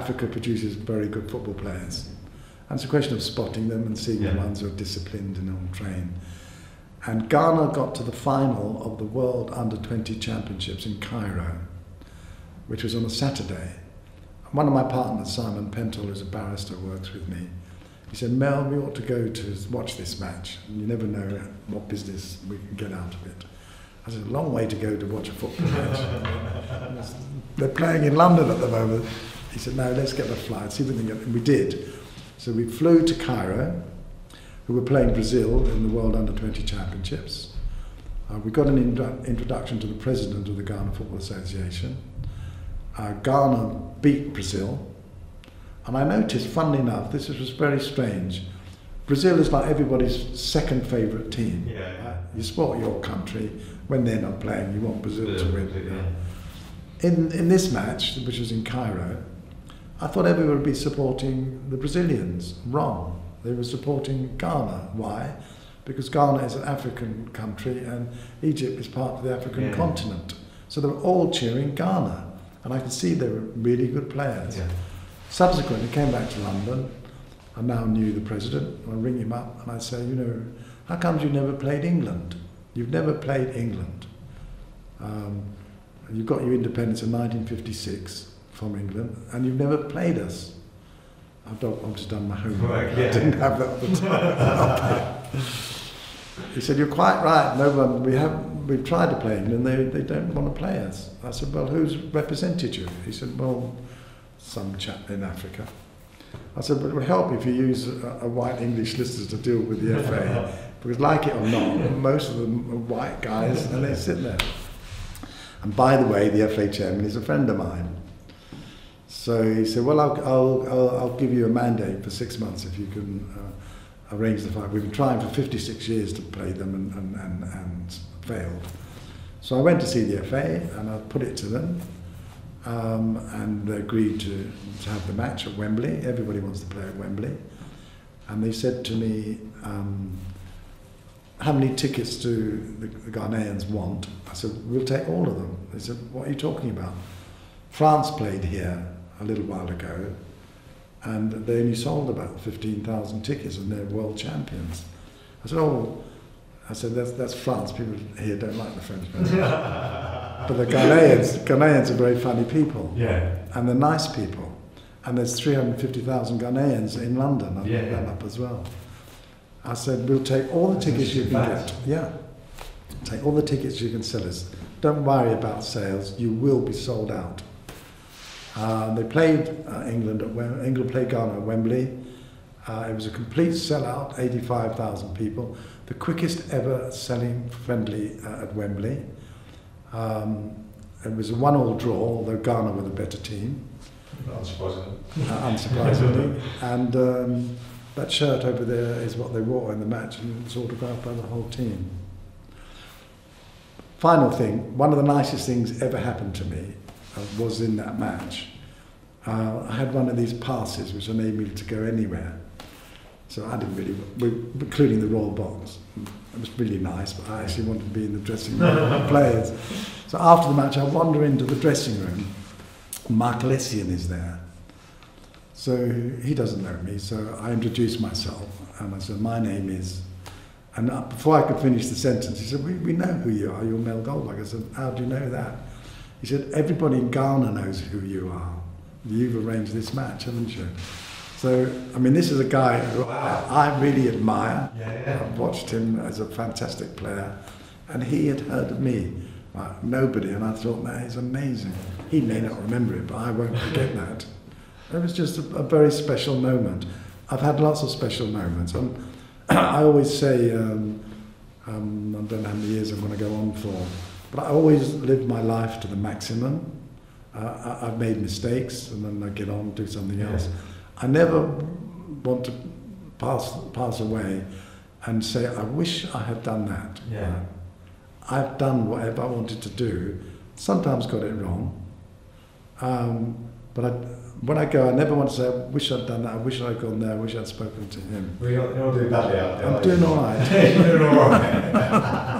Africa produces very good football players. And it's a question of spotting them and seeing the ones who are disciplined and on train. And Ghana got to the final of the World Under-20 Championships in Cairo, which was on a Saturday. One of my partners, Simon Pentel, who's a barrister, works with me. He said, Mel, we ought to go to watch this match. And you never know what business we can get out of it. I said, a long way to go to watch a football match. They're playing in London at the moment. He said, no, let's get a flight, see if we can get it. And we did. So we flew to Cairo, who were playing Brazil in the World Under-20 Championships. We got an introduction to the president of the Ghana Football Association. Ghana beat Brazil. And I noticed, funnily enough, this was very strange. Brazil is like everybody's second favourite team. You support your country. When they're not playing, you want Brazil to win. In this match, which was in Cairo, I thought everyone would be supporting the Brazilians. Wrong. They were supporting Ghana. Why? Because Ghana is an African country and Egypt is part of the African continent. So they were all cheering Ghana. And I could see they were really good players. Subsequently, came back to London. I now knew the president. I ring him up and I say, you know, how come you never played England? You've never played England. You got your independence in 1956. From England, and you've never played us. I've just done my homework. I didn't have that at the time. He said, "You're quite right. No one. We've tried to play England. They don't want to play us." I said, "Well, who's represented you?" He said, "Well, some chap in Africa." I said, "But it would help if you use a white English solicitor to deal with the FA, because like it or not, most of them are white guys, and they sit there." And by the way, the FA chairman is a friend of mine. So he said, well, I'll give you a mandate for 6 months if you can arrange the fight. We've been trying for 56 years to play them and failed. So I went to see the FA and I put it to them and they agreed to have the match at Wembley. Everybody wants to play at Wembley. And they said to me, how many tickets do the Ghanaians want? I said, we'll take all of them. They said, what are you talking about? France played here a little while ago, and they only sold about 15,000 tickets, and they're world champions. I said, oh, that's France. People here don't like the French players. But the Ghanaians are very funny people, and they're nice people. And there's 350,000 Ghanaians in London. I looked that up as well. I said, we'll take all the tickets you can get. Take all the tickets you can sell us. Don't worry about sales. You will be sold out. They played England played Ghana at Wembley. It was a complete sellout, 85,000 people. The quickest ever selling friendly at Wembley. It was a 1-1 draw, although Ghana were the better team. Unsurprisingly. And that shirt over there is what they wore in the match, and it's autographed by the whole team. Final thing, one of the nicest things ever happened to me was in that match. I had one of these passes which enabled me to go anywhere. So I didn't really, including the Royal Box. It was really nice, but I actually wanted to be in the dressing room with the players. So after the match, I wander into the dressing room. Mark Lessian is there. So he doesn't know me, so I introduced myself, and I said, my name is... And before I could finish the sentence, he said, we know who you are, you're Mel Goldberg. I said, how do you know that? He said, everybody in Ghana knows who you are. You've arranged this match, haven't you? So, I mean, this is a guy who I really admire. I've watched him as a fantastic player, and he had heard of me, like nobody, and I thought, man, he's amazing. He may not remember it, but I won't forget that. It was just a very special moment. I've had lots of special moments. I always say, I don't know how many years I'm going to go on for, but I always live my life to the maximum. I've made mistakes, and then I get on and do something else. I never want to pass away and say, I wish I had done that. I've done whatever I wanted to do, sometimes got it wrong, But when I go, I never want to say, I wish I'd done that, I wish I'd gone there, I wish I'd spoken to him. Well, you're not doing badly out there. I'm doing all right. You're doing all right.